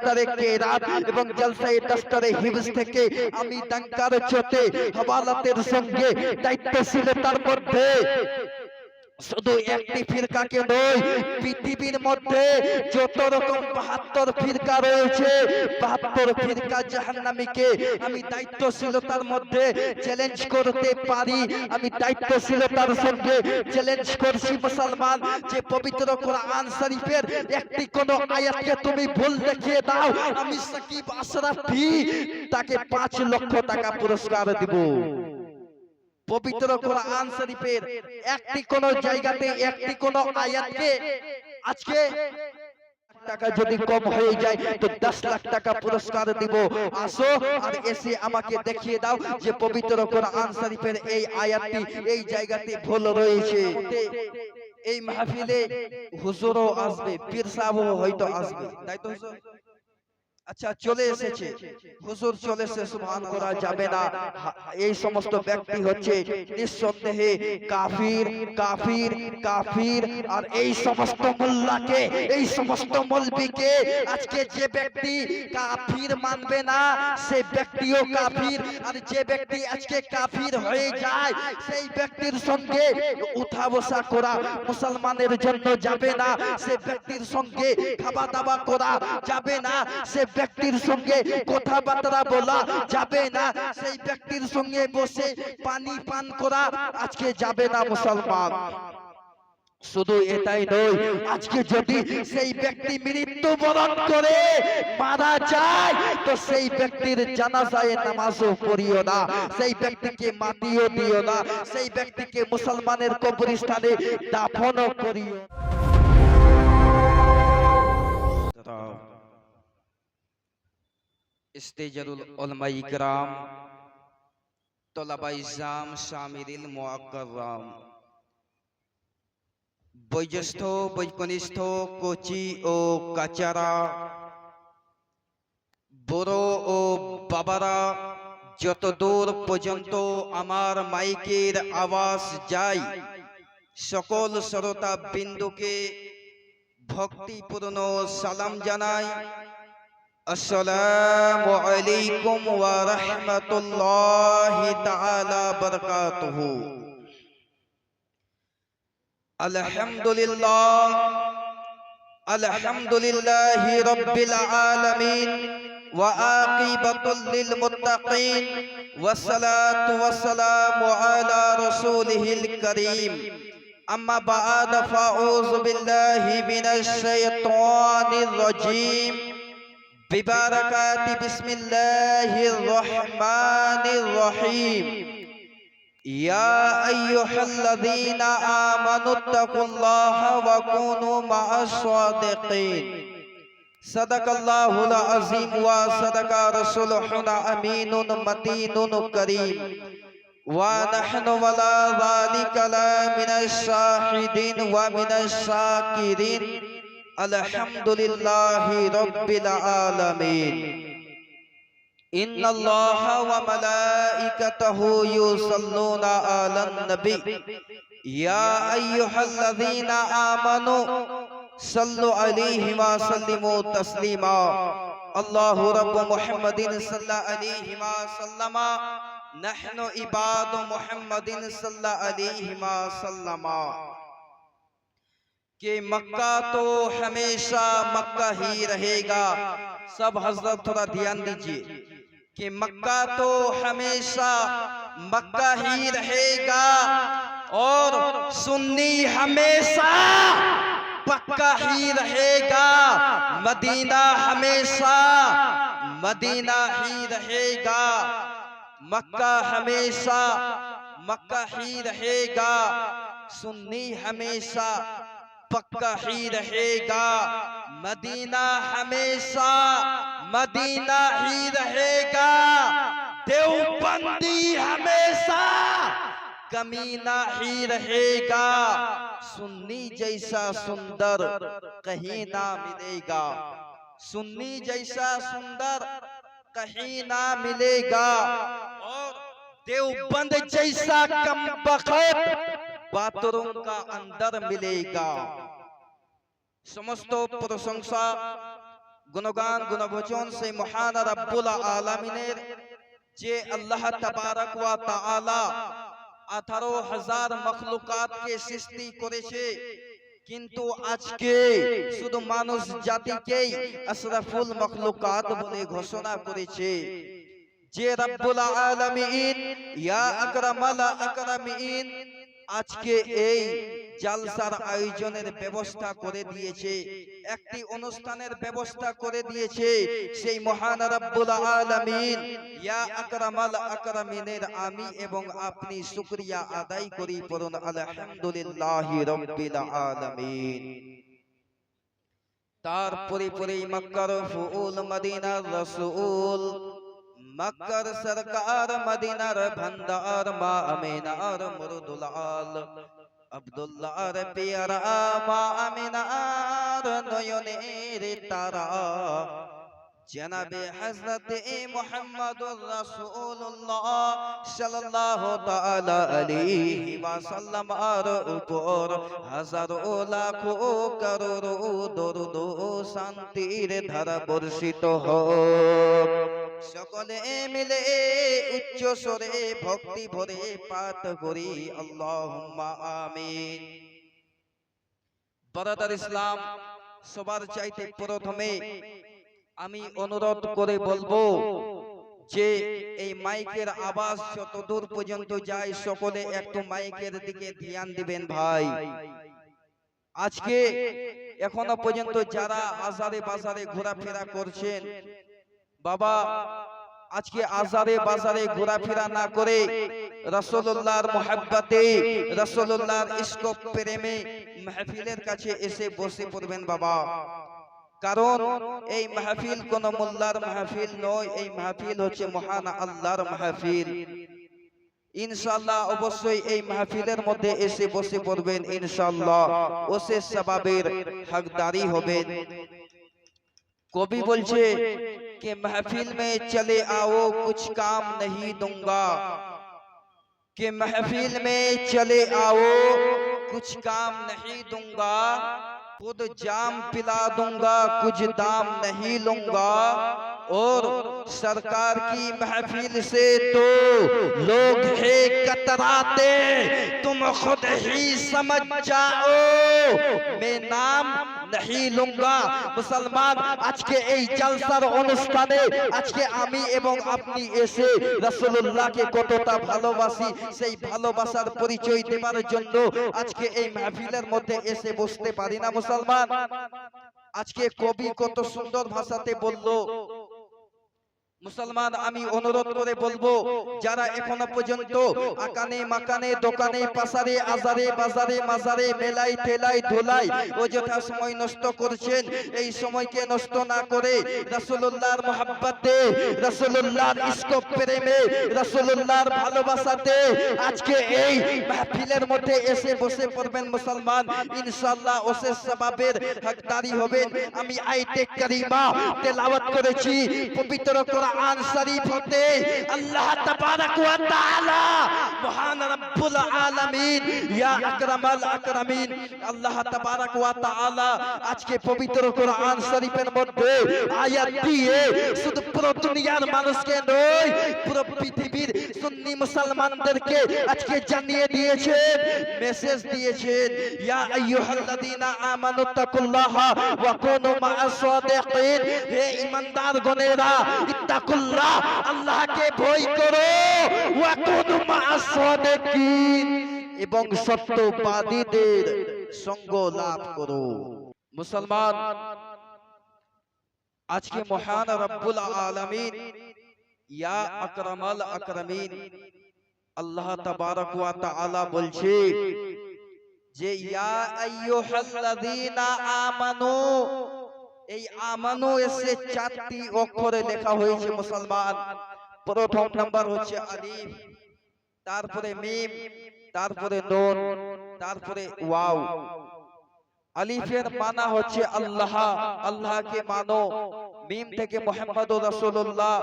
ডাস্টারে কেরাত এবং জলসায়ে ডাস্টারে হিফজ থেকে আমি ডাঙ্কার চোতে হওয়ালাতের সঙ্গে দায়িত্বশীলতার মধ্যে শুধু একটি ফিরকাকে নয়, পৃথিবীর মধ্যে যত রকম 72 ফিরকা রয়েছে 72 ফিরকা জাহান্নামীকে আমি দায়িত্বশীলতার মধ্যে চ্যালেঞ্জ করতে পারি। আমি দায়িত্বশীলতার সঙ্গে চ্যালেঞ্জ করছি মুসলমান, যে পবিত্র কোরআন শরীফের একটি কোন আয়াতকে তুমি ভুল দেখিয়ে দাও, আমি সাকিব আশরাফি তাকে 5 লক্ষ টাকা পুরস্কার দিব। পবিত্র কোরআন শরীফের একটি কোন জায়গাতে একটি কোন আয়াতকে আজকে টাকা যদি কম হয়ে যায় তো 10 লাখ টাকা পুরস্কার দিব। আসো আর এসে আমাকে দেখিয়ে দাও যে পবিত্র কোরআন শরীফের এই আয়াতটি এই জায়গাতে ভুল রয়েছে। এই মাহফিলে হুজুরও আসবে, পীর সাহেবও হয়তো আসবে, তাই তো হুজুর? আচ্ছা, চলে এসেছে হুজুর, চলে এসে সুবহান করা যাবে না। এই সমস্ত ব্যক্তি হচ্ছে নিঃসন্দেহে কাফির কাফির কাফির। আর এই সমস্ত মোল্লাকে, এই সমস্ত মৌলবীকে আজকে যে ব্যক্তি কাফির মানবে না সেই ব্যক্তিও কাফির। আর যে ব্যক্তি আজকে কাফির হয়ে যায় সেই ব্যক্তির সঙ্গে উঠা বসা করা মুসলমানের জন্য যাবে না। সে ব্যক্তির সঙ্গে খাওয়া দাওয়া করা যাবে না। সে ব্যক্তির সঙ্গে কথাবার্তা বলা যাবে না। সেই ব্যক্তির সঙ্গে বসে পানি পান করা আজকে যাবে না মুসলমান। শুধু এটাই নয়, আজকে যদি সেই ব্যক্তি মৃত্যুবরণ করে মারা যায় তো সেই ব্যক্তির জানাজায় নামাজও পড়িও না, সেই ব্যক্তিকে মাটিও দিও না, সেই ব্যক্তিকে মুসলমানের কবরস্থানে দাফনও করিও। ইস্তেজারুল উলামা ইকরাম, তোলাবা ইজাম, শামিরিল মুআক্কারাম, বয়োজ্যেষ্ঠ বৈকনিষ্ঠ কোচি ও কাচারা, বড় ও বাবারা, যত দূর পর্যন্ত আমার মাইকের আওয়াজ যায় সকল শ্রোতা বিন্দুকে ভক্তিপূর্ণ সালাম জানাই। আসসালামু আলাইকুম ওয়া রাহমাতুল্লাহি তাআলা বারাকাতুহু। আলহামদুলিল্লাহ, আলহামদুলিল্লাহি রাব্বিল আলামিন ওয়া আকিবাতুল লিল মুত্তাকিন ওয়াস সালাতু ওয়াস সালামু আলা রাসূলিহিল কারীম। আম্মা বা'দ, ফাউযু বিল্লাহি মিনাশ শাইতানির রাজীম। বিবারাকাতি বিসমিল্লাহির রহমানির রহিম। ইয়া আইয়ুহাল্লাযীনা আমানুত্তাকুল্লাহা ওয়া কুনু মা'আস সাদিকিন। সাদাকাল্লাহুল আযীম ওয়া সাদাকা রাসূলুহুল আমিনুল মাতিনুল কারীম। ওয়া নাহনু ওয়ালা যালিকা লা মিনাশ শাহিদিন ওয়া মিনাশ শাকিরিন। আলহামদুলিল্লাহি রাব্বিল আলামিন। ইন্নাল্লাহা ওয়া মালাইকাতাহু ইউসাল্লুনা আলান নবী। ইয়া আইয়ুহাল্লাযীনা আমানু সাল্লু আলাইহি ওয়া সাল্লিমু তাসলিমা। আল্লাহু রাব্বু মুহাম্মাদিন সাল্লাল্লাহু আলাইহি ওয়া সাল্লামা। নাহনু ইবাদু মুহাম্মাদিন সাল্লাল্লাহু আলাইহি ওয়া সাল্লামা। कि मक्का तो हमेशा मक्का ही रहेगा। सब हजरत थोड़ा ध्यान दीजिए कि मक्का तो हमेशा मक्का ही रहेगा और सुन्नी हमेशा पक्का ही रहेगा। मदीना हमेशा मदीना ही रहेगा। मक्का हमेशा मक्का ही रहेगा। सुन्नी हमेशा पक्का ही रहेगा। मदीना हमेशा मदीना ही रहेगा। देवबंदी हमेशा कमीना ही रहेगा। सुन्नी जैसा सुंदर कहीं ना मिलेगा। सुन्नी जैसा सुंदर कहीं ना मिलेगा। और देवबंद जैसा कमबख्त बाथरूम का अंदर मिलेगा। समस्त प्रशंसा গুণগান গুণভোজন সেই মহান রব্বুল আলামিনের যে আল্লাহ তাবারক ওয়া তাআলা 18,000 মখলুকাতকে সৃষ্টি করেছে, কিন্তু আজকে শুধু মানুষ জাতিকেই আশরাফুল মখলুকাত বলে ঘোষণা করেছে। যে রব্বুল আলামিন ইয়া আকরামাল আকরামিন আজকে এই জালসার আয়োজনের ব্যবস্থা করে দিয়েছে, একটি অনুষ্ঠানের ব্যবস্থা করে দিয়েছে, সেই মহান রব্বুল আলামিন ইয়া আকরামাল আকরামিনের আমি এবং আপনি শুকরিয়া আদায় করি, পড়ুন আলহামদুলিল্লাহি রাব্বিল আলামিন। তারপরে পরে মক্কার ফুল মদিনার রাসূল, মক্কার সরকার মদিনার ভান্ডার মা আমিনার মুরদুল আল, আব্দুল্লাহর পিয়ারা মা আমিনার নয়নের তারা, জনাবে হযরত মুহাম্মদুর রাসূলুল্লাহ সাল্লাল্লাহু তাআলা আলাইহি ওয়াসাল্লাম আর উপর হাজারো লাখো করোড়ো দরুদ ও শান্তির ধারা বর্ষিত হোক। সকলে মিলে উচ্চ স্বরে ভক্তি ভরে পাঠ করি আল্লাহুম্মা আমিন। ব্রাদার ইসলাম, সবার চাইতে প্রথমে আমি অনুরোধ করে বলবো যে এই মাইকের আওয়াজ যত দূর পর্যন্ত যায় সকলে একটু মাইকের দিকে ধ্যান দিবেন ভাই। আজকে এখনো পর্যন্ত যারা আজারে বাজারে ঘোরাফেরা করছেন, বাবা আজকে আজারে বাজারে ঘোরাফেরা না করে রাসূলুল্লাহর মুহাব্বতে, রাসূলুল্লাহর ইশক প্রেমে মাহফিলের কাছে এসে বসে পড়বেন বাবা। কারণ এই মাহফিল কোন মোল্লার মাহফিল নয়, এই মাহফিল হচ্ছে মহান আল্লাহর মাহফিল। ইনশাআল্লাহ অবশ্যই এই মাহফিলের মধ্যে এসে বসে পড়বেন, ইনশাআল্লাহ ওসে সওয়াবের হকদারি হবেন। কবি বলছে कि महफिल में चले आओ कुछ काम नहीं दूंगा, कि महफिल में चले आओ कुछ काम नहीं दूंगा, खुद जाम पिला दूंगा कुछ दाम नहीं लूंगा, और सरकार की महफिल से तो लोग है कतराते, तुम खुद ही समझ जाओ मैं नाम नहीं लूंगा। मुसलमान আজকে এই জালসার অনুষ্ঠানে আজকে আমি এবং আপনি এসে রাসূলুল্লাহকে কতটা ভালোবাসি সেই ভালোবাসার পরিচয় দেবার জন্য আজকে এই মাহফিলের মধ্যে এসে বসতে পারি না মুসলমান। আজকে কবি কত সুন্দর ভাষাতে বলল। মুসলমান আমি অনুরোধ করে বলবো, যারা এখনো পর্যন্ত আকানে মাকানে দোকানে পাসারে আজারে বাজারে মাজারে মেলাই ঠেলাই ধুলাই অযথা সময় নষ্ট করছেন, এই সময়কে নষ্ট না করে রাসূলুল্লাহর মুহাব্বতে, রাসূলুল্লাহর ইশক প্রেমে, রাসূলুল্লাহর ভালোবাসাতে আজকে এই মাহফিলের মধ্যে এসে বসে পড়বেন মুসলমান। ইনশাআল্লাহ ওসে সওয়াবের হকদারি হবেন। আমি আয়াতে কারিমা তেলাওয়াত করেছি পবিত্র कुरान शरीफ होते अल्लाह तबारक व तआला महान रब्बुल आलमीन या अकरमल अकरमीन अल्लाह तबारक व तआला आज के पवित्र कुरान शरीफের মধ্যে আয়াত দিয়ে শুধু পুরো দুনিয়ার মানুষকে নয় পুরো পৃথিবীর সুন্নি মুসলমানদেরকে আজকে জানিয়ে দিয়েছেন, মেসেজ দিয়েছেন, ইয়া আইয়ুহাল্লাযীনা আমানু তাকুল্লাহা ওয়া কুনু মা'আস সাদিকিন। হে ঈমানদার গণেরা, ইত্তাকুল্লাহ আল্লাহকে ভয় করো, ওয়া কুনু মা'আস সাদিকিন এবং সত্যবাদীদের সঙ্গ লাভ করো। মুসলমান আজকে মহান রব্বুল আলামিন ইয়া আকরামাল আকরামিন আল্লাহ তাবারক ওয়া তাআলা বলছে যে ইয়া আইয়ুহাল্লাযীনা আমানু, এই আমানু এসে চারটি অক্ষরে লেখা হয়েছে মুসলমান। প্রথম নাম্বার হচ্ছে আলিফ, তারপরে মিম, তারপরে নুন, তারপরে ওয়াও। আলিফের মানা হচ্ছে আল্লাহ, আল্লাহকে মানো। মিম থেকে মুহাম্মদুর রাসূলুল্লাহ,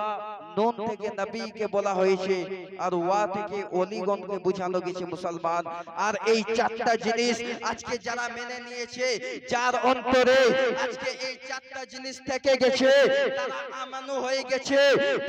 নুন থেকে নবীকে বলা হয়েছে আর ওয়া থেকে ওলিগণকে বোঝানো গেছে মুসলমান। আর এই চারটা জিনিস আজকে যারা মেনে নিয়েছে, যার অন্তরে আজকে এই চারটা জিনিস থেকে গেছে, তারা আমানু হয়ে গেছে,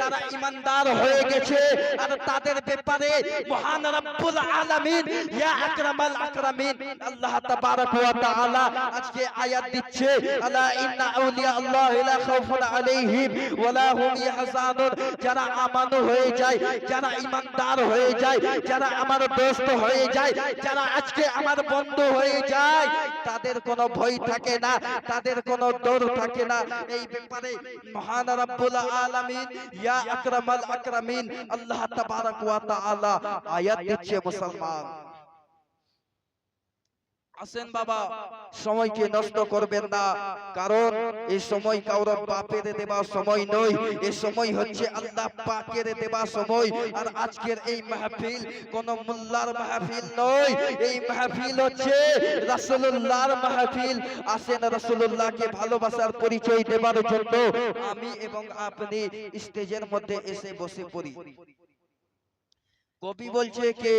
তারা ইমানদার হয়ে গেছে। আর তাদের ব্যাপারে মহান রব্বুল আলামিন ইয়া আকরামাল আকরামিন আল্লাহ তাবারক ওয়া তাআলা আজকে আয়াত দিচ্ছে, আলা ইন্না আউলিয়া আল্লাহ লা খাউফুন আলাইহিম ওয়া লা হুম ইয়াহজানুন। যারা আমানু হয়ে যায়, যারা ইমানদার হয়ে যায়, যারা আমার দোস্ত হয়ে যায়, যারা আজকে আমার বন্ধু হয়ে যায়, তাদের কোনো ভয় থাকে না, তাদের কোনো ডর থাকে না। এই ব্যাপারে মহান রব্বুল আলামিন ইয়া আকরামাল আকরামিন আল্লাহ তাবারক ওয়া তাআলা আয়াত দিচ্ছে মুসলমান। আসেন বাবা, সময়কে নষ্ট করবেন না, কারণ এই সময় কারো বাপের দেওয়া সময় নয়, এই সময় হচ্ছে আল্লাহ পাকের দেওয়া সময়। আর আজকের এই মাহফিল কোন মোল্লার মাহফিল নয়, এই মাহফিল হচ্ছে রাসূলুল্লাহর মাহফিল। আসেন রাসূলুল্লাহকে ভালোবাসার পরিচয় দেওয়ার জন্য আমি এবং আপনি স্টেজের মধ্যে এসে বসে পড়ি। कवि बोलছে कि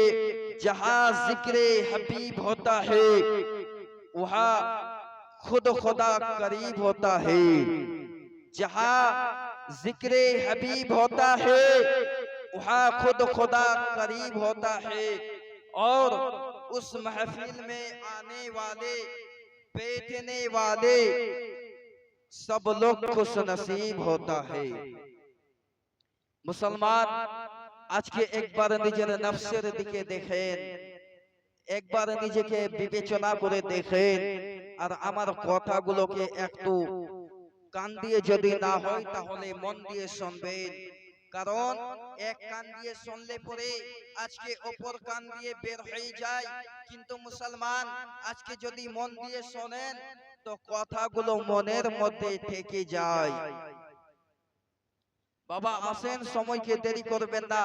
जहाँ जिक्र हबीब होता है वहाँ खुद खुदा करीब होता है। जहाँ जिक्र हबीब होता है वहाँ खुद खुदा करीब होता है। और उस महफिल में आने वाले बैठने वाले सब लोग खुश नसीब होता है। मुसलमान আজকে একবার নিজের নফসের দিকে দেখেন, একবার নিজেকে বিবেচনা করে দেখেন, আর আমার কথাগুলোকে একটু কান দিয়ে যদি না হয় তাহলে মন দিয়ে শুনবেন। কারণ এক কান দিয়ে শুনলে পরে আজকে অপর কান দিয়ে বের হয়ে যায়, কিন্তু মুসলমান আজকে যদি মন দিয়ে শোনেন তো কথাগুলো মনের মধ্যে থেকে যায়। বাবা আসেন, সময়কে দেরি করবেন না।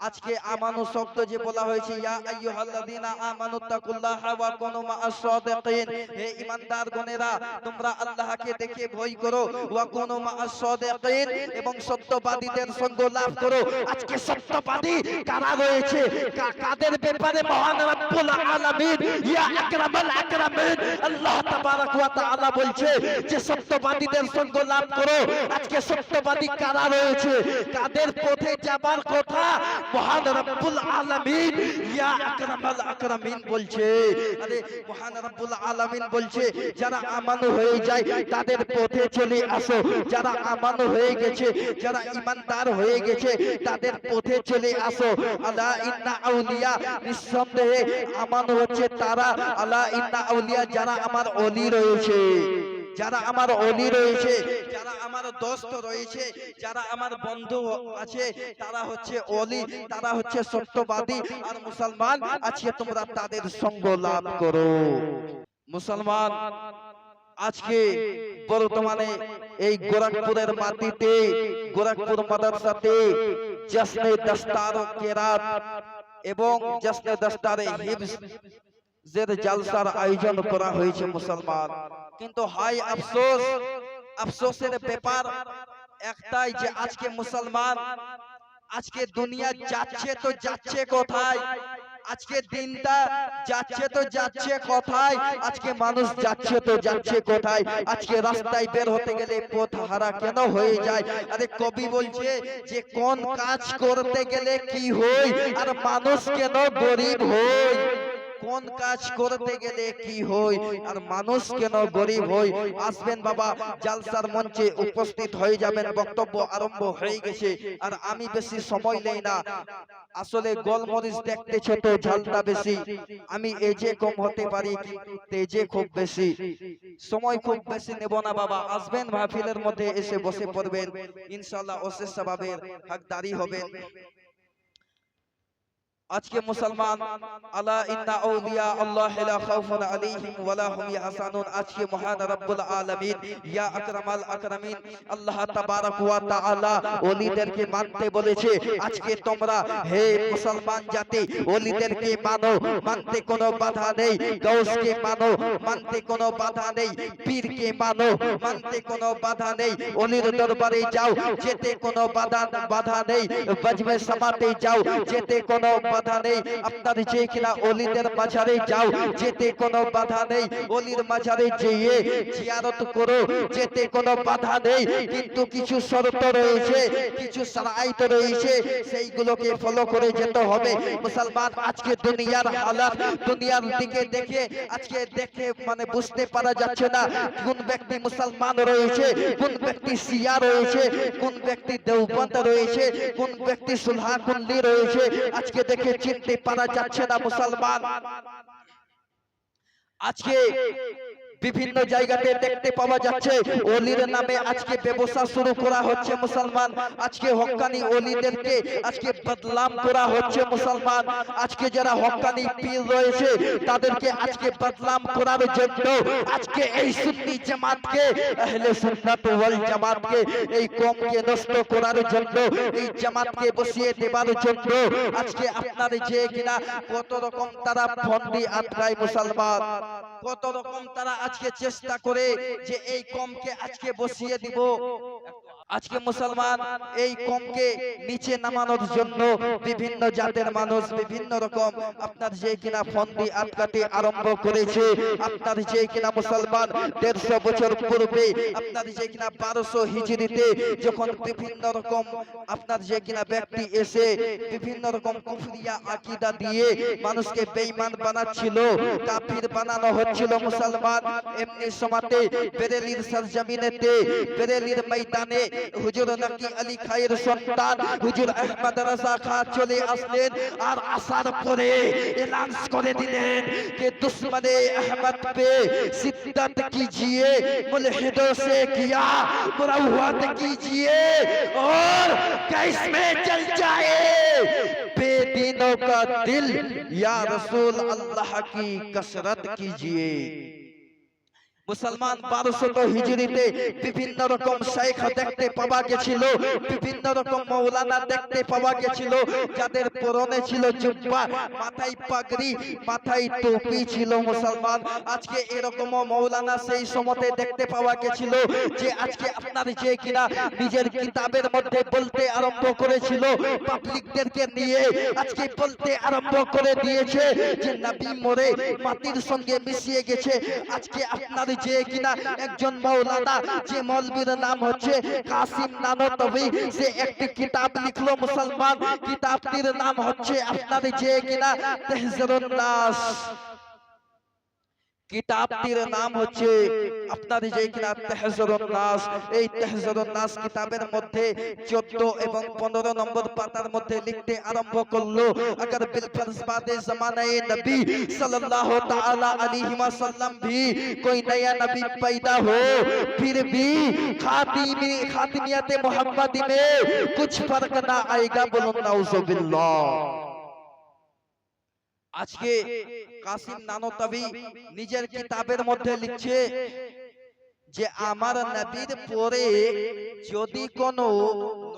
আজকে আমানু শব্দ যে বলা হয়েছে, ইয়া আইয়ুহাল্লাযীনা আমানু তাকুল্লাহা ওয়া কুনু মা'আস সাদিকিন, হে ঈমানদারগণেরা তোমরা আল্লাহকে দেখে ভয় করো, ওয়া কুনু মা'আস সাদিকিন, এবং সত্যবাদীদের সঙ্গ লাভ করো। আজকে সত্যবাদী কারা রয়েছে, কাদের ব্যাপারে মহান রব্বুল আলামিন ইয়া আকরামাল আকরামিন আল্লাহ তাবারক ওয়া তাআলা বলছে যে সত্যবাদীদের সঙ্গ লাভ করো। আজকে সত্যবাদী কারা রয়েছে, কাদের পথে যাবার কথা মহান রব্বুল আলামিন ইয়া আকরামাল আকরামিন বলছে। আরে মহান রব্বুল আলামিন বলছে যারা আমানু হয়ে যায় তাদের পথে চলে আসো, যারা আমানু হয়ে গেছে, যারা ঈমানদার হয়ে গেছে তাদের পথে চলে আসো। আলা ইন্না আউলিয়া, নিঃসন্দেহে আমানু হচ্ছে তারা, আলা ইন্না আউলিয়া যারা আমার ওলি রয়েছে, যারা আমার ওলি রয়েছে, যারা আমার দোস্ত রয়েছে, যারা আমার বন্ধু আছে, তারা হচ্ছে ওলি, তারা হচ্ছে সত্যবাদী। আর মুসলমান আজকে তোমরা তাদের সঙ্গ লাভ করো। মুসলমান আজকে বর্তমানে এই গোরখপুরের মাটিতে, গোরখপুর মাদ্রাসাতে জশ্নে দস্তার কেরাত এবং জশ্নে দস্তারে হিফজ জালসার আয়োজন করা হয়েছে মুসলমান। কিন্তু হাই আফসোস, আফসোসের ব্যাপার একটাই যে আজকে মুসলমান, আজকে দুনিয়া যাচ্ছে তো যাচ্ছে কোথায়, আজকে দিনটা যাচ্ছে তো যাচ্ছে কোথায়, আজকে মানুষ যাচ্ছে তো যাচ্ছে কোথায়, আজকে রাস্তায় বের হতে গেলে পথ হারা কেন হয়ে যায়। আরে কবি বলছে যে কোন কাজ করতে গেলে কি হয় আর মানুষ কেন গরিব হয়, কোন কাজ করতে গেলে কি হয় আর মানুষ কেন গরিব হয়। আসবেন বাবা, জালসার মঞ্চে উপস্থিত হয়ে যাবেন, বক্তব্য আরম্ভ হয়ে গেছে। আর আমি বেশি সময় নেই না, আসলে গোলমরিচ দেখতেছ তো ঝালটা বেশি, আমি এজে কম হতে পারি তেজে খুব বেশি, সময় খুব বেশি নেব না বাবা। আসবেন মাহফিলের মধ্যে এসে বসে পড়বেন, ইনশাআল্লাহ অশেষ সওয়াবের হকদারি হবেন। আজকে মুসলমান আলা ইন্না আউলিয়া আল্লাহ লা খাউফুন আলাইহিম ওয়ালা হুম ইয়াহজানুন। আজকে মহান রব্বুল আলামিন ইয়া আকরামাল আকরামিন আল্লাহ তাবারক ওয়া তাআলা ওলিদেরকে মানতে বলেছে। আজকে তোমরা হে মুসলমান জাতি ওলিদেরকে মানো, মানতে কোনো বাধা নেই। গাউসকে মানো, মানতে কোনো বাধা নেই। পীরকে মানো, মানতে কোনো বাধা নেই। ওলির দরবারে যাও, যেতে কোনো বাধা নেই। বাজমে সামাতে যাও, যেতে কোনো বাধা নেই। আপনার যে কিনা ওলিদের মাজারে যাও, যেতে কোনো বাধা নেই। ওলির মাজারে যেয়ে জিয়ারত করো, যেতে কোনো বাধা নেই। কিন্তু কিছু শর্ত রয়েছে, কিছু শরাইত রয়েছে, সেইগুলোকে ফলো করে যেতে হবে। মুসলমান আজকে দুনিয়ার হালাত, দুনিয়ার দিকে দেখে আজকে দেখে মানে বুঝতে পারা যাচ্ছে না কোন ব্যক্তি মুসলমান রয়েছে, কোন ব্যক্তি শিয়া রয়েছে, কোন ব্যক্তি দেওবন্দ রয়েছে, কোন ব্যক্তি সুলহাকুল্লি রয়েছে। আজকে দেখে চিনতে পারা যাচ্ছে না মুসলমান। আজকে বিভিন্ন জায়গাতে দেখতে পাওয়া যাচ্ছে ওলির নামে আজকে ব্যবসা শুরু করা হচ্ছে মুসলমান। আজকে হক্কানি ওলিদেরকে আজকে বদনাম করা হচ্ছে মুসলমান। আজকে যারা হক্কানি পীর রয়েছে তাদেরকে আজকে বদনাম করার জন্য আজকে এই সুন্নি জামাতকে, আহলে সুন্নাত ওয়াল জামাতকে, এই কওমকে নষ্ট করার জন্য, এই জামাতকে বসিয়ে দেবার জন্য আজকে আপনার যে কিনা কত রকম তারা ফন্দি আটকায় মুসলমান, কত রকম তারা আজকে চেষ্টা করে যে এই কওমকে আজকে বসিয়ে দিব। আজকে মুসলমান এই কওমকে নিচে নামানোর জন্য বিভিন্ন জাতের মানুষ বিভিন্ন রকম আপনার যে কিনা ফন্দি আটকাতে আরম্ভ করেছে। আপনার যে কিনা মুসলমান 150 বছর পূর্বে আপনার যে কিনা 1200 হিজরিতে যখন বিভিন্ন রকম আপনার যে কিনা ব্যক্তি এসে বিভিন্ন রকম কুফরিয়া আকীদা দিয়ে মানুষকে বেঈমান বানাচ্ছিল, কাফির বানানো হচ্ছিল মুসলমান, এমনি সময়তে বেরেলির সরজমিনেতে, বেরেলির ময়দানে হুজুর নকি আলী খায়ের সন্তান হুজুর আহমদ রাজা খান চলে আসলেন। আর আসার পরে এলান করে দিলেন कि दुश्मन अहमद पे शिद्दत कीजिए, मुल्हिदों से किया मुरव्वत कीजिए और कैस में जल जाए बेदीनों का दिल, या रसूल अल्लाह की कसरत कीजिए। मुसलमान 1200 হিজরিতে বিভিন্ন রকম শেখ দেখতে পাওয়া গেছিল, বিভিন্ন রকম মাওলানা দেখতে পাওয়া গেছিল, যাদের পরনে ছিল জুব্বা, মাথায় পাগড়ি, মাথায় টুপি ছিল মুসলমান। আজকে এরকম মাওলানা সেই সময়তে দেখতে পাওয়া গেছিল যে আজকে আপনার যে কিনা নিজের কিতাবের মধ্যে বলতে আরম্ভ করেছিল, পাবলিকদেরকে নিয়ে আজকে বলতে আরম্ভ করে দিয়েছে যে নবী মরে মাটির সঙ্গে মিশিয়ে গেছে। আজকে আপনার যে কিনা একজন মাওলানা যে মৌলবীর নাম হচ্ছে কাসিম নানতবি, সে একটি কিতাব লিখলো মুসলমান। কিতাবটির নাম হচ্ছে আপনার যে কিনা তাহজিরুন নাস। কিতাবটির নাম হচ্ছে আপনার যে কিনা তাহজিরুন নাস। এই তাহজিরুন নাস কিতাবের মধ্যে 14 এবং 15 নম্বর পাতার মধ্যে লিখতে আরম্ভ করলো, अगर बिलफर्ज बादे ज़माने नबी सल्लल्लाहु ताला अलैहि वसल्लम भी कोई नया नबी पैदा हो, फिर भी खातिमियत मोहम्मदी में कुछ फर्क ना आएगा। बोलो नाउज़ुबिल्लाह। আজকে কাসিম নানতবি নিজের কিতাবের মধ্যে লিখছে যে আমার নবীর পরে যদি কোনো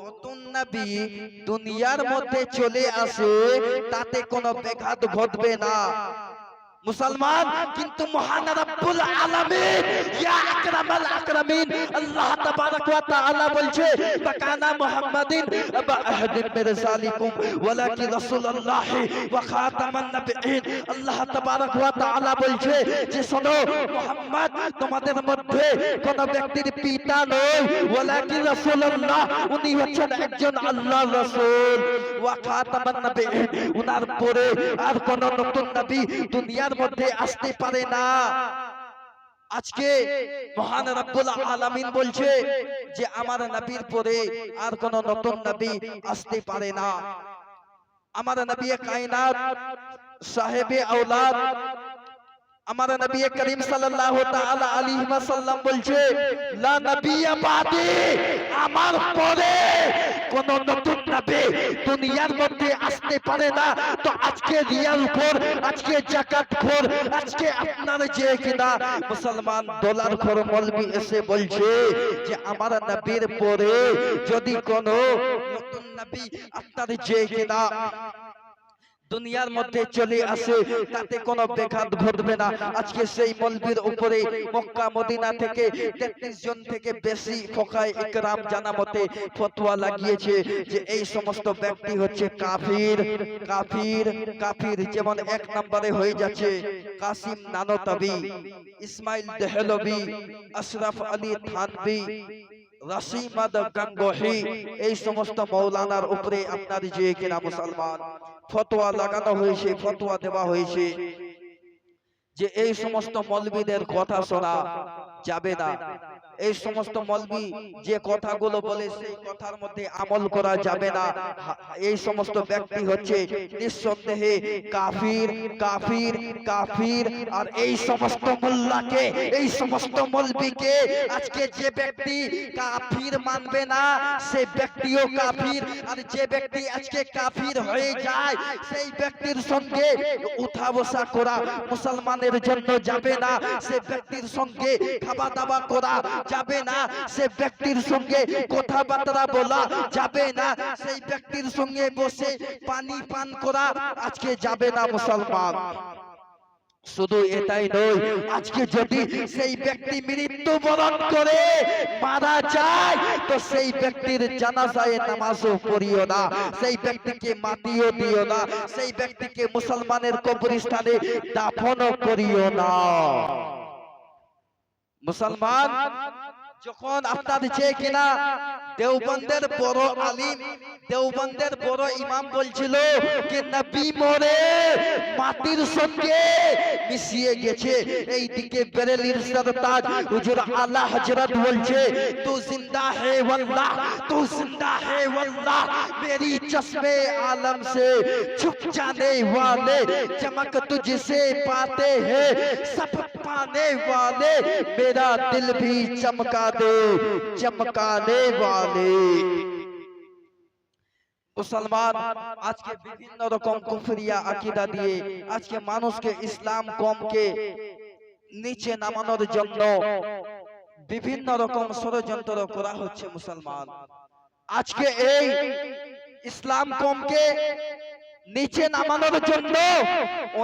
নতুন নবী দুনিয়ার মধ্যে চলে আসে তাতে কোনো ব্যাঘাত ঘটবে না মুসলমান। কিন্তু মহান রব্বুল আলামিন ইয়া আকরামাল আকরামিন আল্লাহ তাবারক ওয়া তাআলা বলছে বাকানা মুহাম্মাদিন আবা আহাদিন মির যালিকুম ওয়ালাকিন রাসূলুল্লাহ ওয়া খাতামান নবিয়্যিন। আল্লাহ তাবারক ওয়া তাআলা বলছে যে শোনো মুহাম্মদ তোমাদের মধ্যে কোন ব্যক্তির পিতা নয়, ওয়ালাকিন রাসূলুল্লাহ উনি হচ্ছেন একজন আল্লাহর রাসূল, ওয়া খাতামান নবিয়্যিন উনার পরে আর কোন নতুন নবী দুনিয়ার মধ্যে আসতে পারে না। আজকে মহান রব্বুল আলামিন বলছে যে আমার নবীর পরে আর কোন নতুন নবী আসতে পারে না। আমার নবী কায়নাত সাহেবে আওলাদ আমার নবী করিম সাল্লাল্লাহু তাআলা আলাইহি ওয়াসাল্লাম বলছে লা নবিয়্যা বাদি, আমার পরে কোন নতুন নবী দুনিয়ার মধ্যে আসতে পারে না। তো আজকে রিয়াল খোর, আজকে জাকাত খোর, আজকে আপনার যে কিনা মুসলমান ডলার খোর মৌলবি এসে বলছে যে আমার নবীর পরে যদি কোন নতুন নবী আপনার যে কিনা দুনিয়ার মধ্যে চলে আসে তাতে কোনো ব্যাঘাত ঘটবে না। আজকে সেই মৌলবীর উপরে মক্কা মদিনা থেকে 33 জন থেকে বেশি ফোকায়ে ইকরাম জানা মতে ফতোয়া লাগিয়েছে যে এই সমস্ত ব্যক্তি হচ্ছে কাফির কাফির কাফির। যেমন এক নম্বরে হয়ে যাচ্ছে কাসিম নানতাবি, ইসমাইল দেহলভি, আশরাফ আলী থানভি, রাশিমাদ গাঙ্গোহি, এই সমস্ত মৌলানার উপরে আপনার যে কিনা মুসলমান ফতোয়া লাগানো হয়েছে, ফতোয়া দেওয়া হয়েছে যে এই সমস্ত মৌলবীদের কথা শোনা যাবে না। এই সমস্ত মৌলবী যে কথাগুলো বলে সেই কথার মধ্যে আমল করা যাবে না। এই সমস্ত ব্যক্তি হচ্ছে নিঃসন্দেহে কাফির কাফির কাফির। আর এই সমস্ত মোল্লাকে, এই সমস্ত মৌলবীকে আজকে যে ব্যক্তি কাফির মানবে না সেই ব্যক্তিও কাফির। আর যে ব্যক্তি আজকে কাফির হয়ে যায় সেই ব্যক্তির সঙ্গে উঠা বসা করা মুসলমানের জন্য যাবে না। সে ব্যক্তির সঙ্গে খাওয়া দাওয়া করা যাবে না, সে ব্যক্তির সঙ্গে কথাবার্তা বলা যাবে না, সেই ব্যক্তির সঙ্গে বসে পানি পান করা আজকে যাবে না মুসলমান। শুধু এটাই নয়, আজকে যদি সেই ব্যক্তি মৃত্যুবরণ করে মারা যায় তো সেই ব্যক্তির জানাজায়ে নামাজও পড়িও না, সেই ব্যক্তিকে মাটিও দিও না, সেই ব্যক্তিকে মুসলমানের কবরস্থানে দাফনও করিও না। মুসলমান যখন আপনার যে কিনা দেওবন্দের বড় আলিম, দেওবন্দের বড় ইমাম বলছিল যে নবী মরে মাটির সঙ্গে মিশিয়ে গেছে, এইদিকে বেরেলির সরতাজ হুজুর আলা হযরত বলছে তু জিন্দা হে ওয়াল্লাহ, তু জিন্দা হে ওয়াল্লাহ, मेरी चश्मे आलम से छुप जाने वाले चमक तुझसे पाते हैं सब पाने वाले, मेरा दिल भी चमका दे चमकाने वाले। মুসলমান আজকে বিভিন্ন রকম কুফরিয়া আকীদা দিয়ে আজকে মানুষকে ইসলাম কমকে নিচে নামানোর জন্য বিভিন্ন রকম ষড়যন্ত্র করা হচ্ছে। মুসলমান আজকে এই ইসলাম কমকে নিচে নামানোর জন্য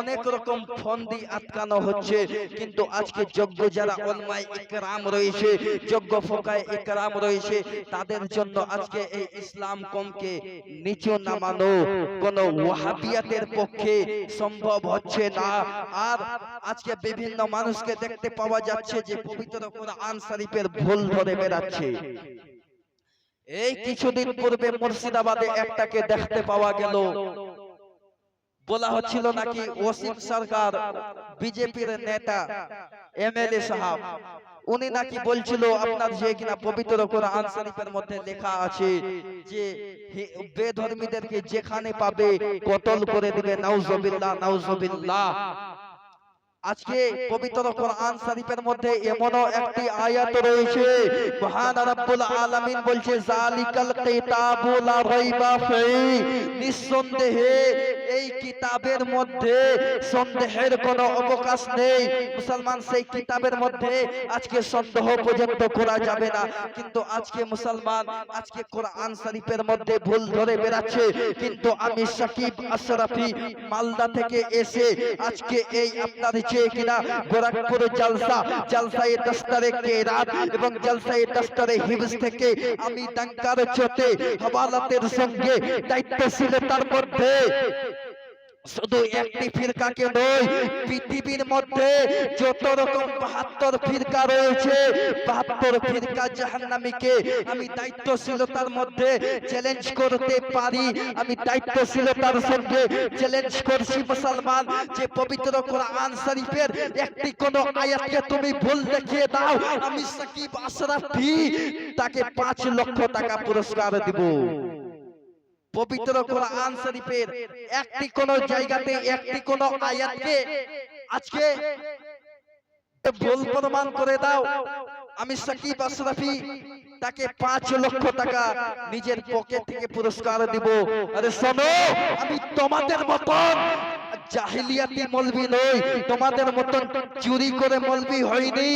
অনেক রকম ফন্দি আটকানো হচ্ছে, কিন্তু আজকে যোগ্য যারা উলামায়ে ইকরাম রয়েছে, যোগ্য ফোকায়ে ইকরাম রয়েছে, তাদের জন্য আজকে এই ইসলাম কমকে নিচে নামানো কোন ওয়াহাবিয়াতের পক্ষে সম্ভব হচ্ছে না। আর আজকে বিভিন্ন মানুষকে দেখতে পাওয়া যাচ্ছে যে পবিত্র কোরআন শরীফের ভুল ধরে বেড়াচ্ছে। এই কিছুদিন পূর্বে মুর্শিদাবাদে একটাকে দেখতে পাওয়া গেল, বলা হচ্ছিল নাকি ওসিফ সরকার বিজেপির নেতা এমএলএ সাহেব, উনি নাকি বলছিল আপনার যে কিনা পবিত্র কোরআন শরীফের মধ্যে লেখা আছে যে বেধর্মীদেরকে যেখানে পাবে কতল করে দিবে, নাউজুবিল্লাহ নাউজুবিল্লাহ। আজকে পবিত্র কোরআন শরীফের মধ্যে এমনও একটি আয়াত রয়েছে, মহান রব্বুল আলামিন বলছে জালিকাল কিতাবু লা রাইবা ফিহি, নিঃসন্দেহে এই কিতাবের মধ্যে সন্দেহের কোনো অবকাশ নেই। মুসলমান সেই কিতাবের মধ্যে আজকে সন্দেহ পর্যন্ত করা যাবে না, কিন্তু আজকে মুসলমান আজকে কোরআন শরীফের মধ্যে ভুল ধরে বেড়াচ্ছে। কিন্তু আমি সাকিব আশরাফি মালদা থেকে এসে আজকে এই আপনার যে কিনা গোরখপুর জলসা, জলসায়ে দস্তরে কেরাত এবং জলসায়ে দস্তরে হিফজ থেকে আমি টাঙ্কার চোটে হওয়ালাতের সঙ্গে দায়িত্বশীলতার মধ্যে শুধু একটি ফিরকাকে নয়, পৃথিবীর মধ্যে যত রকম 72 ফিরকা রয়েছে 72 ফিরকা জাহান্নামীকে আমি দায়িত্বশীলতার মধ্যে চ্যালেঞ্জ করতে পারি। আমি দায়িত্বশীলতার সঙ্গে চ্যালেঞ্জ করছি মুসলমান যে পবিত্র কোরআন শরীফের একটি কোন আয়াতকে তুমি ভুল দেখিয়ে দাও, আমি সাকিব আশরাফি তাকে 5 লক্ষ টাকা পুরস্কার দিব। পবিত্র কোরআন শরীফের একটি কোন জায়গাতে একটি কোন আয়াতকে আজকে ভুল প্রমাণ করে দাও, আমি সাকিব আশরাফি তাকে 5 লক্ষ টাকা নিজের পকেট থেকে পুরস্কার দিব। আরে শোনো, আমি তোমাদের মতন জাহিলিয়াতি মৌলবি নই, তোমাদের মতন চুরি করে মৌলবি হইনি,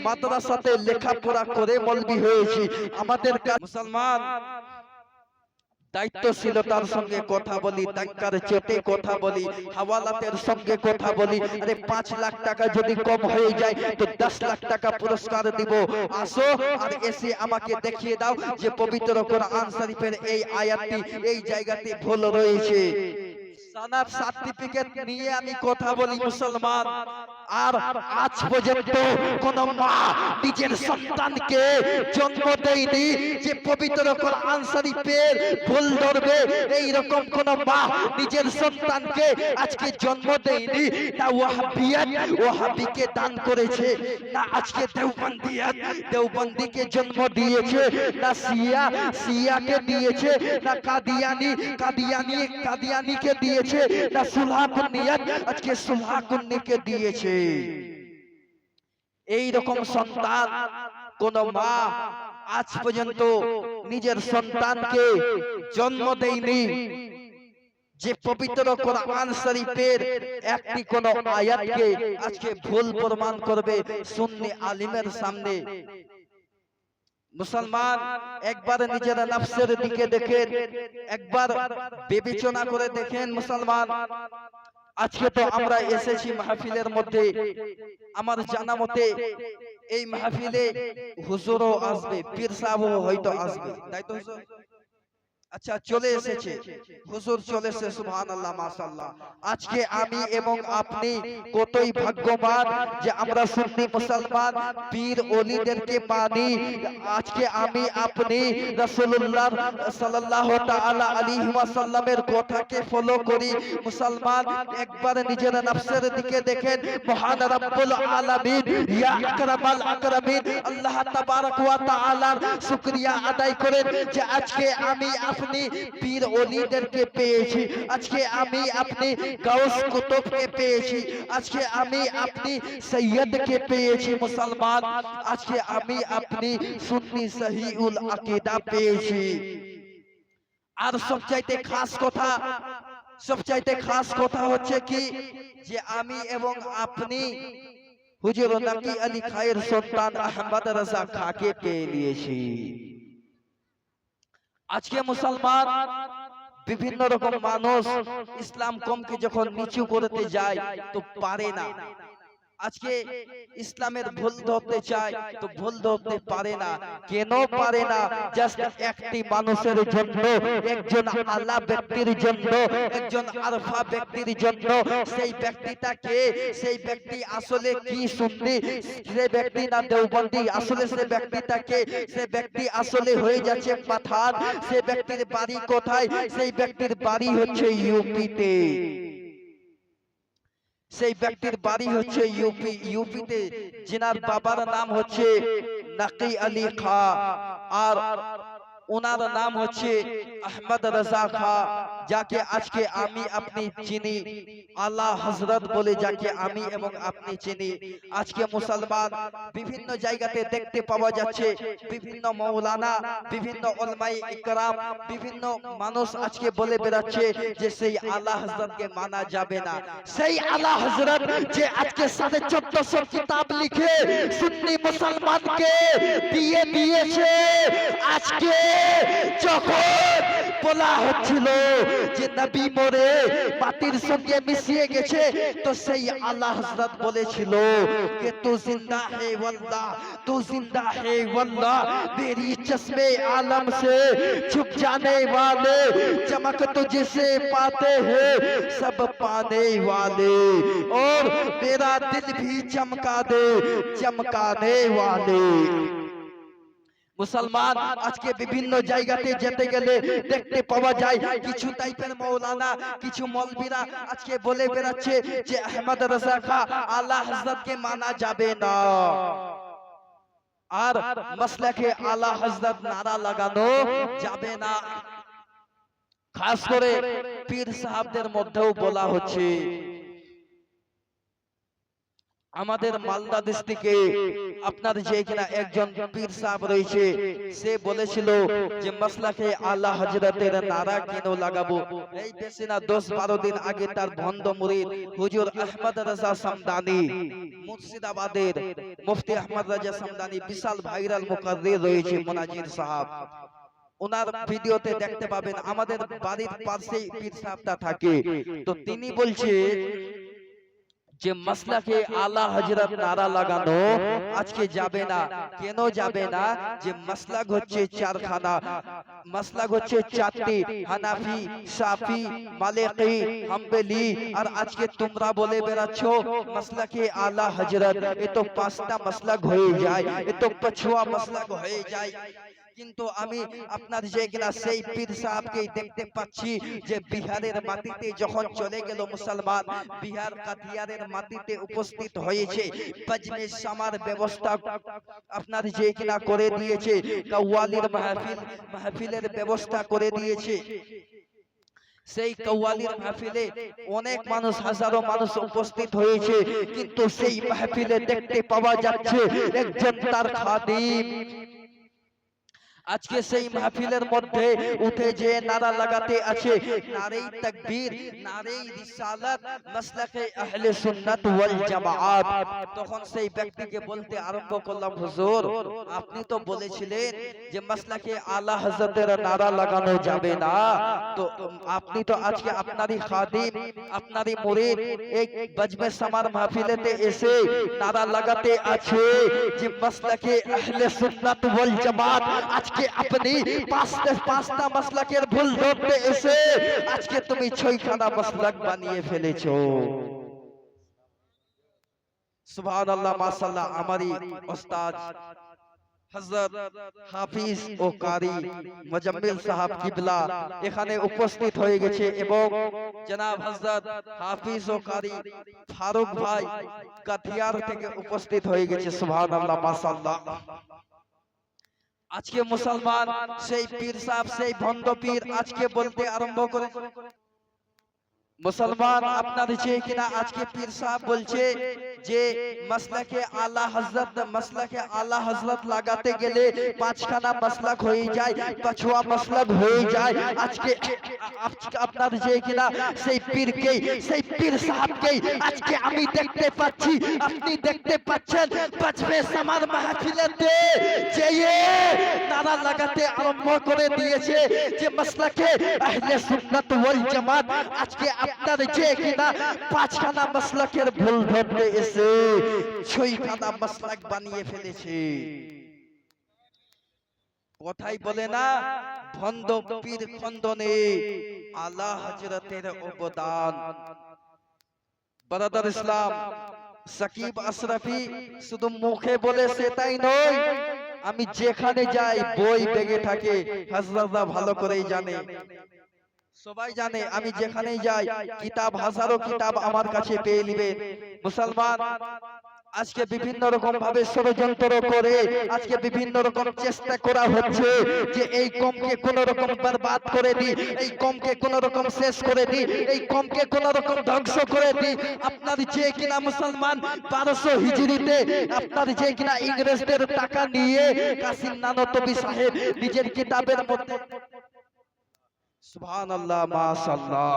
মাদ্রাসাতে লেখাপড়া করে মৌলবি হয়েছি। আমাদের মুসলমান দায়িত্বশীলতার সঙ্গে কথা বলি, টাকার চেটে কথা বলি, হাওয়ালাতের সঙ্গে কথা বলি। আরে 5 লাখ টাকা যদি কম হয়ে যায় তো 10 লাখ টাকা পুরস্কার দিব। আসো আর এসে আমাকে দেখিয়ে দাও যে পবিত্র কোরআন শরীফের এই আয়াতটি এই জায়গাতে ভুল রয়েছে। সানাদ সার্টিফিকেট নিয়ে আমি কথা বলি মুসলমান। আর আজ পর্যন্ত কোন মা নিজের সন্তানকে জন্ম দেয়নি যে পবিত্র কোরআন শরীফের ভুল ধরবে। এই রকম কোন মা নিজের সন্তানকে আজকে জন্ম দেয়নি। না ওয়াহাবিকে দান করেছে, না আজকে দেওবন্দিকে জন্ম দিয়েছে, না শিয়াকে দিয়েছে, না কাদিয়ানিকে দিয়েছে, না সুলহাকুন্নিয়াত আজকে সুলহাকুন্নিকে দিয়েছে। এই রকম সন্তান কোন মা আজ পর্যন্ত নিজের সন্তানকে জন্ম দেয়নি যে পবিত্র কোরআন শরীফের একটি কোন আয়াতকে আজকে ভুল প্রমাণ করবে সুন্নি আলিমের সামনে। মুসলমান একবার নিজের নফসের দিকে দেখেন, একবার বিবেচনা করে দেখেন মুসলমান। আজকে তো আমরা এসেছি মাহফিলের মধ্যে, আমার জানা মতে এই মাহফিলে হুজুরও আসবে, পীর সাহেবও হয়তো আসবে, তাই তো হুজুর? আচ্ছা, চলে এসেছে হুজুর, চলে এসেছে, সুবহানাল্লাহ, মাশাআল্লাহ। আজকে আমি এবং আপনি কতই ভাগ্যবান যে আমরা সুন্নি মুসলমান পীর ওলিদেরকে মানি। আজকে আমি আপনি রাসূলুল্লাহ সাল্লাল্লাহু তাআলা আলাইহি ওয়াসাল্লামের কথাকে ফলো করি। মুসলমান একবার নিজের নফসের দিকে দেখেন, মহান রব্বুল আলামিন ইয়া আকরামাল আকরামিন আল্লাহ তাবারক ওয়া তাআলার শুকরিয়া আদায় করেন যে আজকে আমি আপনি পীর ওলিদেরকে পেয়েছি, আজকে আমি আপনি গাউস কুতুবকে পেয়েছি, আজকে আমি আপনি সৈয়দকে পেয়েছি। মুসলমান আজকে আমি আপনি সুন্নি সহিউল আকীদা পেয়েছি। আর সবচাইতে খাস কথা হচ্ছে কি যে আমি এবং আপনি হুজুর নাকি আলী খায়ের সন্তান আহমদ রাজা খাকে পেয়ে নিয়েছি। আজকে মুসলমান বিভিন্ন রকম মানুষ ইসলাম কমকে যখন নিচু করতে যায় তো পারে না। আজকে ইসলামের ভুল ধরতে চায় তো ভুল ধরতে পারে না। কেন পারে না? জাস্ট একটি মানুষের জন্য, একজন আল্লাহ ব্যক্তির জন্য, একজন আরফা ব্যক্তির জন্য। সেই ব্যক্তিটাকে, সেই ব্যক্তি আসলে কি সুন্নি, সে ব্যক্তি না দেওবন্দি, আসলে সে ব্যক্তিটাকে, সে ব্যক্তি আসলে হয়ে যাচ্ছে পাঠান। সে ব্যক্তির বাড়ি কোথায়? সেই ব্যক্তির বাড়ি হচ্ছে ইউপিতে। সেই ব্যক্তির বাড়ি হচ্ছে ইউপিতে, যিনার বাবার নাম হচ্ছে নাকি আলী খা আর ওনার নাম হচ্ছে আহমদ রাজা খা, যাকে আজকে আমি আপনি চিনি, আল্লাহ হযরত বলে যাকে আমি এবং আপনি চিনি। আজকে মুসলমান বিভিন্ন জায়গাতে দেখতে পাওয়া যাচ্ছে বিভিন্ন মাওলানা, বিভিন্ন উলামায়ে ইকরাম, বিভিন্ন মানুষ আজকে বলে বেড়াচ্ছে যে সেই আল্লাহ হযরতকে মানা যাবে না। সেই আল্লাহ হযরত যে আজকে 1450 কিতাব লিখে সুন্নি মুসলমানকে দিয়ে দিয়েছে, আজকে যখন বলা হচ্ছিল যে নবী মরে মাটির সঙ্গে মিশিয়ে গেছে, তো সেই আল্লাহ হযরত বলেছিল कि तू जिंदा है वल्लाह, तू जिंदा है वल्लाह, मेरी चश्मे आलम से छुप जाने वाले, चमक तुझसे पाते हैं सब पाने वाले, और मेरा दिल भी चमका दे चमकाने वाले। মুসলমান আজকে বিভিন্ন জায়গাতে যেতে গেলে দেখতে পাওয়া যায় কিছু টাইপের মাওলানা, কিছু মৌলবীরা আজকে বলে বেড়াচ্ছে যে আহমদ রাজা খা আল্লাহ হযরতকে মানা যাবে না, আর মাসলাকে আল্লাহ হযরত নারা লাগানো যাবে না। খাস করে পীর সাহেবদের মধ্যেও বলা হচ্ছে। আমাদের মালদা ডিস্ট্রিক্টে আপনার যে কিনা একজন পীর সাহেব রয়েছে, সে বলেছিল যে মাসলাকে আলা হযরতের নারা কেন লাগাবো। এই বেশি না 10-12 দিন আগে তার ভন্ড মুরিদ হুজুর আহমদ রাজা সামদানি, মুর্শিদাবাদের মুফতি আহমদ রাজা সামদানি, বিশাল ভাইরাল মুকাররির রয়েছে মুনাজির সাহেব, ওনার ভিডিওতে দেখতে পাবেন। আমাদের বাড়ির পাশেই পীর সাহেবটা থাকে। তো তিনি বলছে যে মাসলাকে আলা হযরত নারা লাগানো আজকে যাবে না। কেন যাবে না? যে মাসলাক হচ্ছে চারখানা, মাসলাক হচ্ছে চারটি, হানাফি, শাফি, মালিকি, হাম্বলি। আর আজকে তোমরা বলে বেড়াচ্ছ মাসলাকে আলা হযরত, এ তো 5টা মাসলাক হয়ে যায়, এ তো 5ওয়া মাসলাক হয়ে যায়। কিন্তু আমি আপনার যে কিনা সেই পীর সাহেবকে দেখতে পাচ্ছি যে বিহারের মাটিতে যখন চলে গেল মুসলমান, বিহার কাটিয়ারের মাটিতে উপস্থিত হয়েছে, বজমে সামার ব্যবস্থা আপনার যে কিনা করে দিয়েছে, কাওয়ালির মাহফিলের ব্যবস্থা করে দিয়েছে। সেই কাওয়ালির মাহফিলে অনেক মানুষ, হাজারো মানুষ উপস্থিত হয়েছে, কিন্তু সেই মাহফিলে দেখতে পাওয়া যাচ্ছে একজন তার খাদিম আজকে সেই মাহফিলের মধ্যে উঠে যে নারা লাগাতে আছে, নারে তাকবীর, নারে রিসালাত, মাসলাকে আহলে সুন্নাত ওয়াল জামাআত। তখন সেই ব্যক্তিকে বলতে আরম্ভ করলাম, হুজুর আপনি তো বলেছিলেন যে মাসলাকে আলা হযরতের নারা লাগানো যাবে না, তো আপনি তো আজকে আপনারই খাদিম, আপনারই মুরিদ এক বজমে সামার মাহফিলেতে এসে নারা লাগাতে আছে যে মাসলাকে আহলে সুন্নাত ওয়াল জামাআত। আজকে আপনি 5টা মাসলাকের ভুল ধরতে এসে আজকে তুমি 6খানা মাসলাক বানিয়ে ফেলেছো। সুবহানাল্লাহ, মাশাআল্লাহ। আমারই ওস্তাদ হযরত হাফিজ ও কারি মুজাম্মিল সাহেব কিবলা এখানে উপস্থিত হয়ে গেছে এবং জনাব হযরত হাফিজ ও কারি ফারুক ভাই কাঠিয়ার থেকে উপস্থিত হয়ে গেছে। সুবহানাল্লাহ, মাশাআল্লাহ। আজকে মুসলমান সেই পীর সাহেব, সেই ভণ্ড পীর আজকে বলতে আরম্ভ করে, মুসলমান আপনার যে কিনা আজকে পীর সাহেব বলছে যে মাসলাকে আলা হযরত, মাসলাকে আলা হযরত লাগাতে গেলে 5খানা মাসলাক হয়ে যায়, 5ওয়া মাসলাক হয়ে যায়। আজকে আপনার যে কিনা সেই পীরকে, সেই পীর সাহেবকে আজকে আমি দেখতে পাচ্ছি, আপনি দেখতে পাচ্ছেন বজমে সামার মাহফিলেতে যে নারা লাগাতে আরম্ভ করে দিয়েছে যে মাসলাকে আহলে সুন্নাত ওয়াল জামাত। আজকে আপনার যে কিনা 5খানা মাসলাকের ভুল ধরতে এসে 6খানা মাসলাক বানিয়ে ফেলেছে। কথাই বলে না ভণ্ড পীর খণ্ডনে আলা হযরতের অবদান। বারাদার ইসলাম সাকিব আশরাফি শুধু মুখে বলে সেটাই নয়, আমি যেখানে যাই বই বেগে থাকে, হযরতরা ভালো করেই জানে, সবাই জানে, আমি যেখানেই যাই কিতাব, হাজারো কিতাব আমার কাছে পেয়ে নেবেন। মুসলমান আজকে বিভিন্ন রকম ভাবে ষড়যন্ত্র করে আজকে বিভিন্ন রকম চেষ্টা করা হচ্ছে যে এই কমকে কোন রকম বরবাদ করে দি, এই কমকে কোন রকম শেষ করে দি, এই কমকে কোন রকম ধ্বংস করে দি। আপনার যে কিনা মুসলমান 1200 হিজরিতে আপনার যে কিনা ইংরেজদের টাকা নিয়ে কাসিম নানতবি সাহেব নিজের কিতাবের মধ্যে, সুবহানাল্লাহ, মাশাআল্লাহ।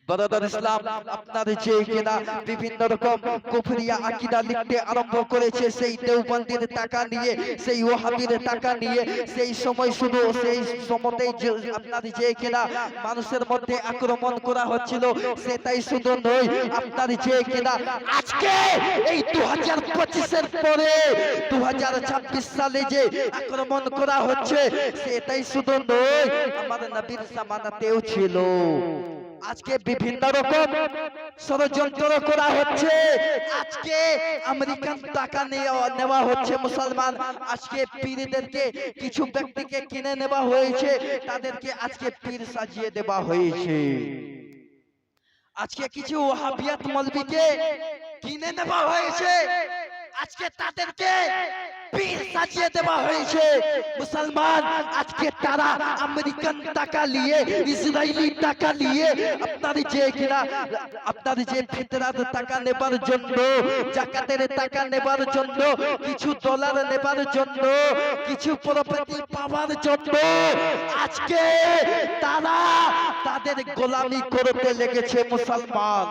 বারাদার ইসলাম আপনার যে কিনা বিভিন্ন রকম কুফরিয়া আকীদা লিখতে আরম্ভ করেছে, সেই দেওবন্দির টাকা নিয়ে, সেই ওয়াহাবির টাকা নিয়ে, সেই সময় শুধু সেই সময়তেই আপনার যে কিনা মানুষের মধ্যে আক্রমণ করা হচ্ছিল, সেটাই শুধু নয়, আপনার যে কিনা আজকে এই 2025 পরে 2026 সালে যে আক্রমণ করা হচ্ছে, সেটাই শুধু নয়, আমার নবীর জামানাতেও ছিল। আজকে বিভিন্ন রকম ষড়যন্ত্র করা হচ্ছে, আজকে আমেরিকান টাকা নেওয়া হচ্ছে মুসলমান, আজকে পীরদেরকে, কিছু ব্যক্তিকে কিনে নেওয়া হয়েছে, তাদেরকে আজকে পীর সাজিয়ে দেওয়া হয়েছে। আজকে কিছু ওয়াহাবিয়াত মৌলবীকে কিনে নেওয়া হয়েছে, আজকে তাদেরকে পীর সাজিয়ে দেওয়া হয়েছে। মুসলমান আজকে তারা আমেরিকান টাকা নিয়ে, ইসরায়েলি টাকা নিয়ে আপনার যে ফিতরাত টাকা নেবার জন্য, জাকাতের টাকা নেবার জন্য, কিছু ডলার নেবার জন্য, কিছু প্রপার্টি পাওয়ার জন্য আজকে তারা তাদের গোলামি করতে লেগেছে মুসলমান।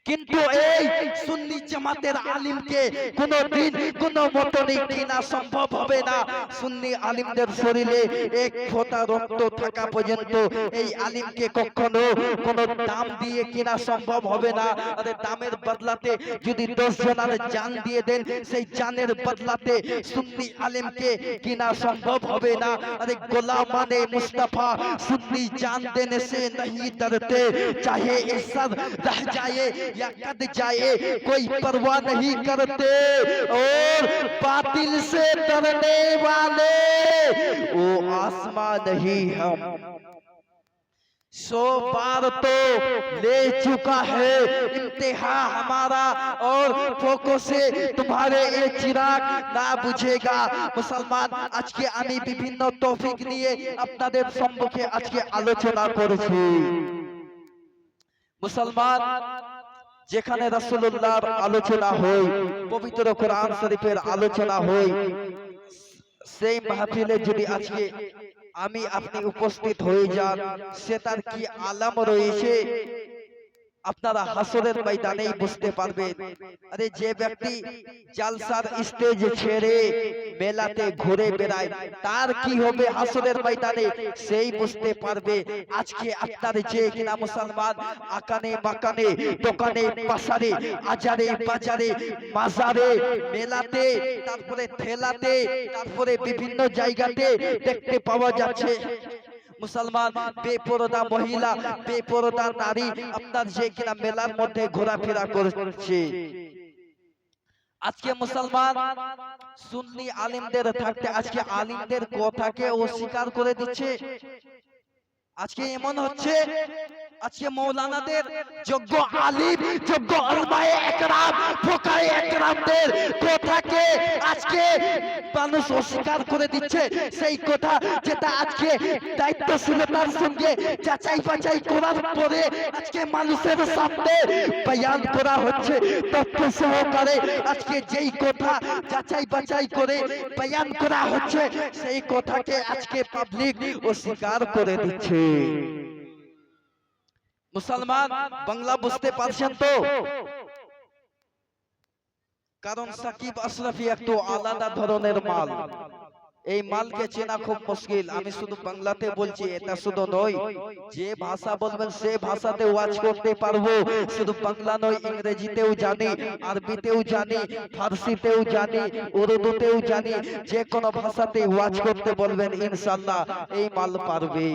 কিন্তু এই সুন্নি জামাতের আলিমকে কোনদিন কোনো মতনই কিনা সম্ভব হবে না। সুন্নি আলিমদের শরীরে এক ফোঁটা রক্ত থাকা পর্যন্ত এই আলিমকে কখনো কোনো দাম দিয়ে কিনা সম্ভব হবে না। আরে দামের বদলাতে যদি 10 জনের জান দিয়ে দেন, সেই জানের বদলাতে সুন্নি আলিমকে কিনা সম্ভব হবে না। अरे गुलामाने मुस्तफा सुन्नी जान देने से नहीं डरते, चाहे इज्जत रह जाए या कट जाए कोई परवाह नहीं करते। और बातिल से डरने वाले वो आसमां नहीं हम। 100 बार तो ले चुका है इम्तिहा हमारा, और फोको से तुम्हारे ये चिराग ना बुझेगा। मुसलमान आज के आमी विभिन्न तौफिक निये আপনাদের সম্মুখে আজকে আলোচনা করেছি। মুসলমান যেখানে রাসূলুল্লাহর আলোচনা হয়, পবিত্র কোরআন শরীফের আলোচনা হয়, সেই মাহফিলে যদি আজকে আমি আপনি উপস্থিত হয়ে যান, সেটার কি আলাম রয়েছে আপনারা হাসরের ময়দানেই বুঝতে পারবেন। আরে যে ব্যক্তি জালসার স্টেজ ছেড়ে মেলাতে ঘুরে বেড়ায়, তার কি হবে হাসরের ময়দানে সেই বুঝতে পারবে। আজকে আপনার যে কিনা মুসলমান আকানে বাকানে, দোকানে পাশারে, আজারে বাজারে, মাজারে, মেলাতে, তারপরে ঠেলাতে, তারপরে বিভিন্ন জায়গাতে দেখতে পাওয়া যাচ্ছে মুসলমান বেপরদা মহিলা, বেপরদা নারী আপনার যে কিনা মেলার মধ্যে ঘোরাফেরা করছে। আজকে মুসলমান সুন্নি আলিমদের থাকতে আজকে আলিমদের কথাকে অস্বীকার করে দিচ্ছে। আজকে এমন হচ্ছে, আজকে মৌলানাদের যোগ্য আলিম, যোগ্য উলামায়ে একরাম, ফুকায়ে একরামদের কথাকে আজকে মানুষ অস্বীকার করে দিচ্ছে। সেই কথা যেটা আজকে দায়িত্বশীলতার সঙ্গে যাচাই বাছাই করার পরে আজকে মানুষের সামনে বয়ান করা হচ্ছে তথ্য সহকারে। আজকে যেই কথা যাচাই বাছাই করে বয়ান করা হচ্ছে, সেই কথাকে আজকে পাবলিক অস্বীকার করে দিচ্ছে। মুসলমান বাংলা বুঝতে পারছেন তো? কারণ সাকিব আশরাফি একটু আলাদা ধরনের মাল। এই মালকে চেনা খুব মুশকিল। আমি শুধু বাংলাতে বলছি, এটা শুধু নয়, যে ভাষা বলবেন সে ভাষাতে ওয়াজ করতে পারবো। শুধু বাংলা নয়, ইংরেজিতেও জানি, আরবিতেও জানি, ফার্সিতেও জানি, উর্দুতেও জানি। যে কোনো ভাষাতে ওয়াজ করতে বলবেন ইনশাআল্লাহ এই মাল পারবে।